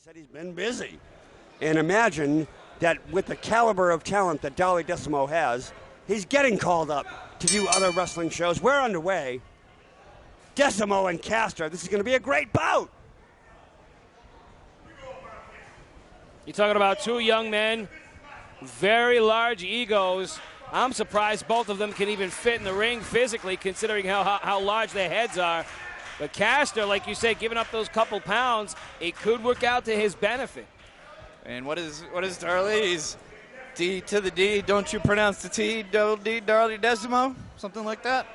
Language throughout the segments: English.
said he's been busy. And imagine that with the caliber of talent that Darley Desamot has, he's getting called up to do other wrestling shows. We're underway. Desamot and Castor. This is going to be a great bout. You're talking about two young men, very large egos. I'm surprised both of them can even fit in the ring physically, considering how large their heads are. But Castor, like you said, giving up those couple pounds, it could work out to his benefit. And what is Darley? He's D to the D. Don't you pronounce the T? Double D, Darley Desamot? Something like that?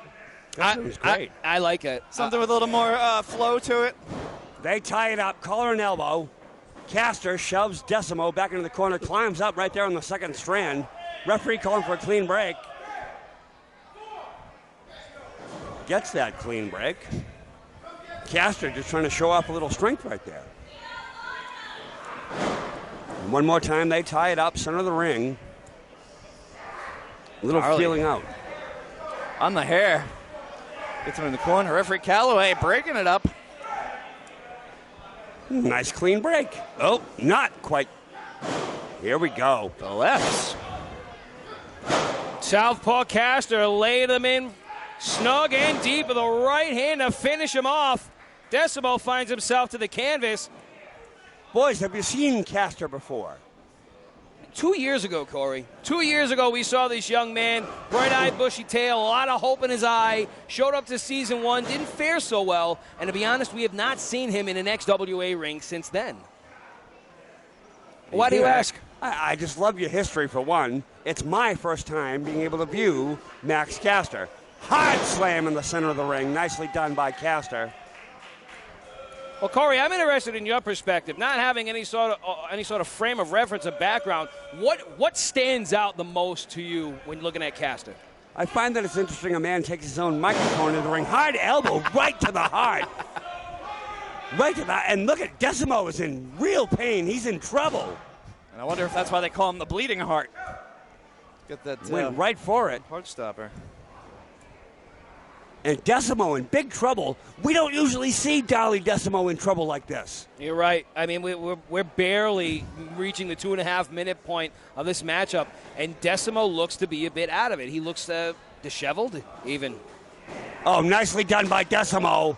That was great. I like it. Something with a little more flow to it. They tie it up, collar and elbow. Castor shoves Desamot back into the corner, climbs up right there on the second strand. Referee calling for a clean break. Gets that clean break. Castor just trying to show off a little strength right there. And one more time, they tie it up, center of the ring. A little Darley feeling out. on the hair. Gets him in the corner. Referee Calloway breaking it up. Nice clean break. Oh, not quite. Here we go. The lefts. Southpaw Castor laid them in snug and deep with the right hand to finish him off. Desamot finds himself to the canvas. Boys, have you seen Castor before? 2 years ago, Corey. 2 years ago, we saw this young man, bright-eyed, bushy tail, a lot of hope in his eye, showed up to season one, didn't fare so well, and to be honest, we have not seen him in an XWA ring since then. Why do you ask? I just love your history, for one. It's my first time being able to view Max Castor. Hard slam in the center of the ring. Nicely done by Castor. Well, Corey, I'm interested in your perspective. Not having any sort of frame of reference or background, what stands out the most to you when looking at Castor? I find that it's interesting a man takes his own microphone in the ring. Hard elbow right to the heart. Right to the, and look at Desamot is in real pain. He's in trouble. And I wonder if that's why they call him the bleeding heart. Get that Went right for it. heart stopper. And Desamot in big trouble. We don't usually see Darley Desamot in trouble like this. You're right. I mean, we're barely reaching the 2.5 minute point of this matchup, and Desamot looks to be a bit out of it. He looks disheveled, even. Oh, nicely done by Desamot.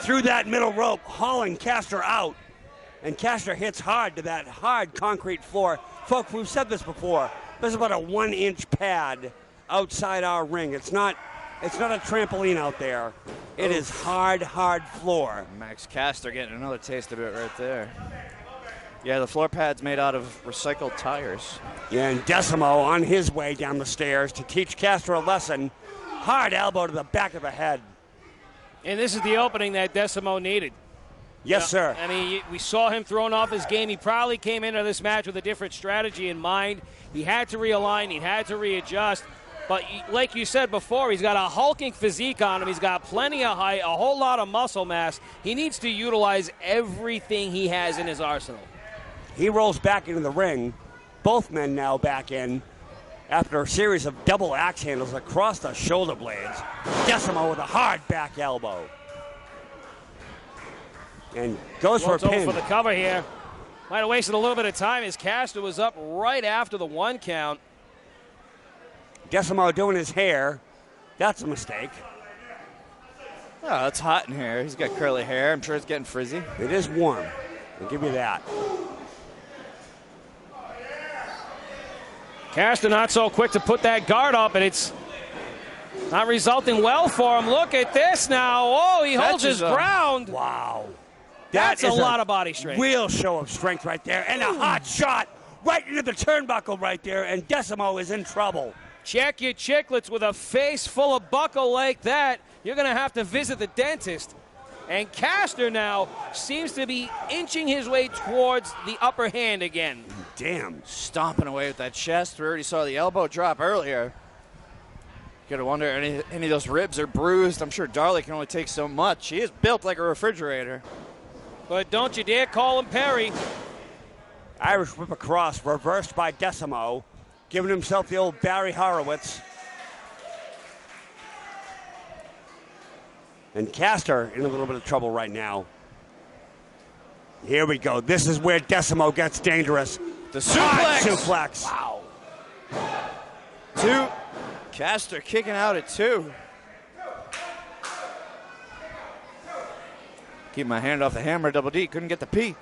Through that middle rope, hauling Castor out. And Castor hits hard to that hard concrete floor. Folks, we've said this before. There's about a 1-inch pad outside our ring. It's not a trampoline out there. It is hard floor. Max Castor getting another taste of it right there. Yeah, the floor pad's made out of recycled tires. Yeah, and Desamot on his way down the stairs to teach Castor a lesson. Hard elbow to the back of the head. And this is the opening that Desamot needed. Yes, sir. I mean, we saw him throwing off his game. He probably came into this match with a different strategy in mind. He had to realign. He had to readjust. But like you said before, he's got a hulking physique on him. He's got plenty of height, a whole lot of muscle mass. He needs to utilize everything he has in his arsenal. He rolls back into the ring. Both men now back in after a series of double axe handles across the shoulder blades. Desamot with a hard back elbow. And goes for a pin. For the cover here. Might have wasted a little bit of time as Castor was up right after the 1 count. Desamot doing his hair. That's a mistake. Oh, it's hot in here. He's got curly hair. I'm sure it's getting frizzy. It is warm. I'll give you that. Castor not so quick to put that guard up, and it's not resulting well for him. Look at this now. Oh, he holds his ground. Wow. That's a lot of body strength. Real show of strength right there. And a hot shot right into the turnbuckle right there. And Desamot is in trouble. Check your chiclets. With a face full of buckle like that, you're going to have to visit the dentist. And Castor now seems to be inching his way towards the upper hand again. Damn. Stomping away with that chest. We already saw the elbow drop earlier. Gotta wonder any of those ribs are bruised. I'm sure Darley can only take so much. He is built like a refrigerator. But don't you dare call him Perry. Irish whip across, reversed by Desamot, giving himself the old Barry Horowitz. And Castor in a little bit of trouble right now. Here we go. This is where Desamot gets dangerous. The suplex. Suplex. Wow. 2. Caster kicking out at 2. Keep my hand off the hammer, Double D. Couldn't get the P.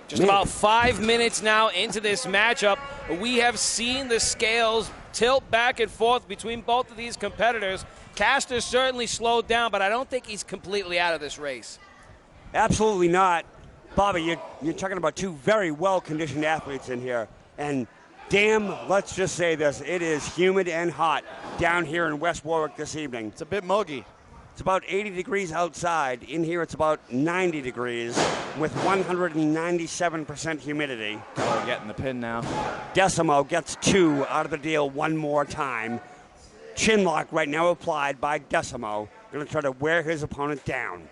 Just about 5 minutes now into this matchup, we have seen the scales tilt back and forth between both of these competitors. Caster certainly slowed down, but I don't think he's completely out of this race. Absolutely not. Bobby, you're talking about two very well-conditioned athletes in here. And damn, let's just say this, it is humid and hot down here in West Warwick this evening. It's a bit muggy. It's about 80 degrees outside. In here, it's about 90 degrees with 197% humidity. Oh, getting the pin now. Desamot gets 2 out of the deal one more time. Chin lock right now applied by Desamot. Going to try to wear his opponent down.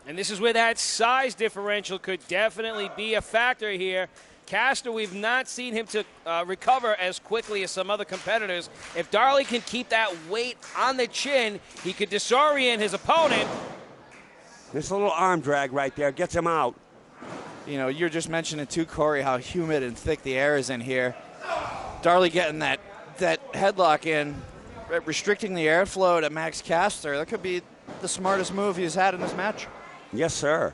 And this is where that size differential could definitely be a factor here. Caster, we've not seen him to recover as quickly as some other competitors. If Darley can keep that weight on the chin, he could disorient his opponent. This little arm drag right there gets him out. You know, you're just mentioning too, Corey, how humid and thick the air is in here. Darley getting that headlock in, restricting the airflow to Max Caster. That could be the smartest move he's had in this match. Yes, sir.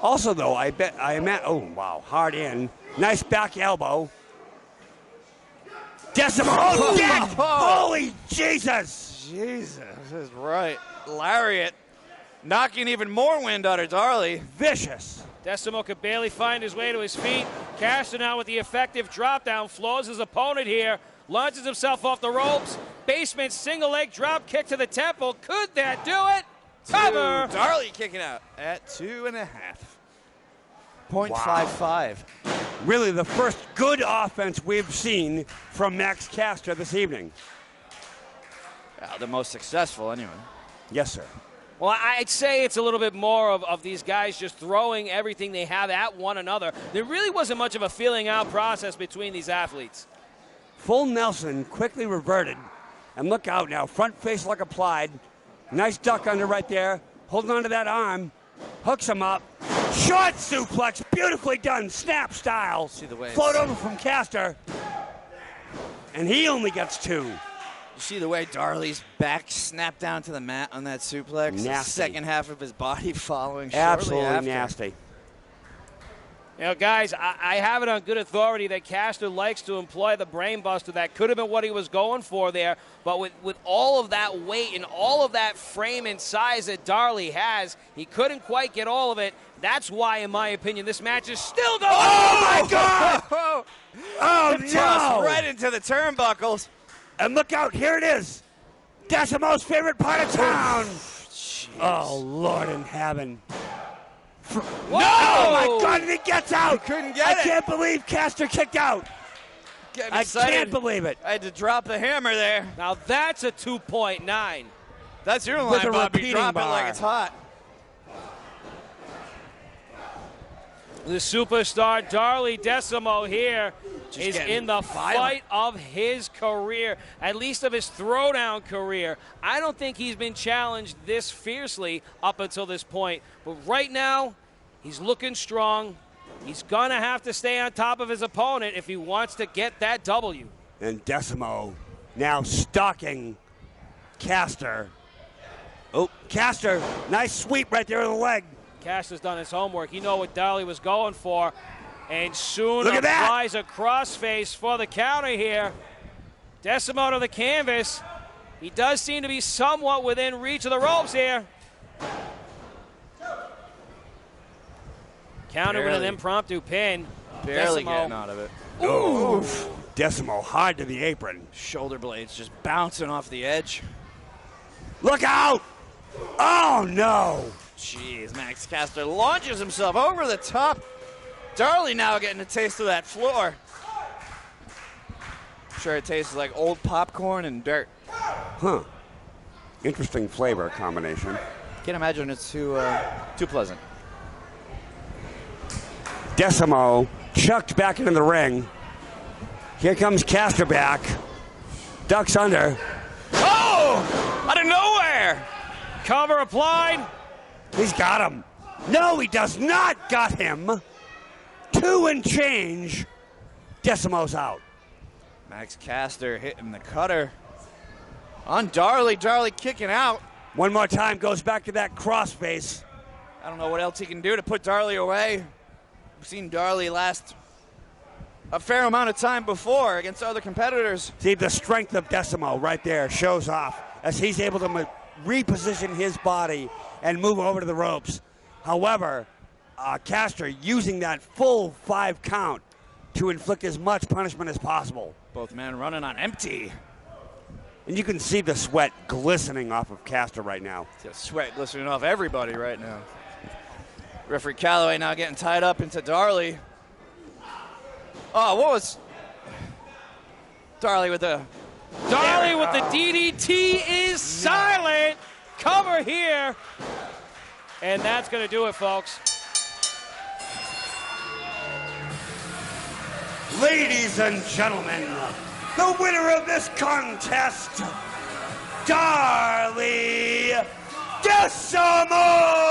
Also, though, oh, wow, hard in. Nice back elbow. Desamot, oh, dead! Holy Jesus! Jesus is right. Lariat knocking even more wind out of Darley. Vicious. Desamot could barely find his way to his feet. Caster now with the effective drop down, floors his opponent here, launches himself off the ropes. Basement single leg drop kick to the temple. Could that do it? Cover. Darley kicking out at 2.5. 0.55. Really the first good offense we've seen from Max Caster this evening. The most successful, anyway. Yes, sir. Well, I'd say it's a little bit more of these guys just throwing everything they have at one another. There really wasn't much of a feeling out process between these athletes. Full Nelson quickly reverted. And look out now, front face lock applied. Nice duck under right there. Holding onto that arm. Hooks him up. Short suplex, beautifully done, snap style. See the way float over from Caster. And he only gets 2. You see the way Darley's back snapped down to the mat on that suplex? Nasty. The second half of his body following shortly Absolutely after. nasty. You know, guys, I have it on good authority that Caster likes to employ the brain buster. That could have been what he was going for there. But with all of that weight and all of that frame and size that Darley has, he couldn't quite get all of it. That's why, in my opinion, this match is still going on. Oh, my God! Oh, Just no! right into the turnbuckles. And look out, here it is. Desamot's favorite part of town. Oh, Lord in heaven. Whoa! Oh, my God, and he gets out. He couldn't get I it. can't believe Caster kicked out. Getting I excited. can't believe it. I had to drop the hammer there. Now that's a 2.9. That's your With line, a Bobby. repeating Drop it bar. like it's hot. The superstar Darley Desamot here is getting in the violent. fight of his career, at least of his throwdown career. I don't think he's been challenged this fiercely up until this point. But right now, he's looking strong. He's going to have to stay on top of his opponent if he wants to get that W. And Desamot now stalking Caster. Oh, Caster, nice sweep right there in the leg. Caster's done his homework. He knew what Darley was going for. And soon Look at that. applies a crossface for the counter here. Desamot to the canvas. He does seem to be somewhat within reach of the ropes here. Counter with an Barely. impromptu pin. Barely Desamot. getting out of it. Oof. Desamot hard to the apron. Shoulder blades just bouncing off the edge. Look out! Oh, no. Jeez, Max Caster launches himself over the top. Darley now getting a taste of that floor. I'm sure it tastes like old popcorn and dirt. Huh. Interesting flavor combination. Can't imagine it's too pleasant. Desamot chucked back into the ring. Here comes Caster back. Ducks under. Oh! Out of nowhere! Cover applied. He's got him. No, he does not. Got him. 2 and change. Desamot's out. Max Caster hitting the cutter on Darley. Darley kicking out. One more time, goes back to that crossface. I don't know what else he can do to put Darley away. We've seen Darley last a fair amount of time before against other competitors. See, the strength of Desamot right there shows off as he's able to reposition his body and move over to the ropes. However, Caster using that full 5 count to inflict as much punishment as possible. Both men running on empty. And you can see the sweat glistening off of Caster right now. The sweat glistening off everybody right now. Referee Calloway now getting tied up into Darley. Oh, what was Darley with the... Darley with the DDT is silent. Cover here. And that's going to do it, folks. Ladies and gentlemen, the winner of this contest, Darley Desamot!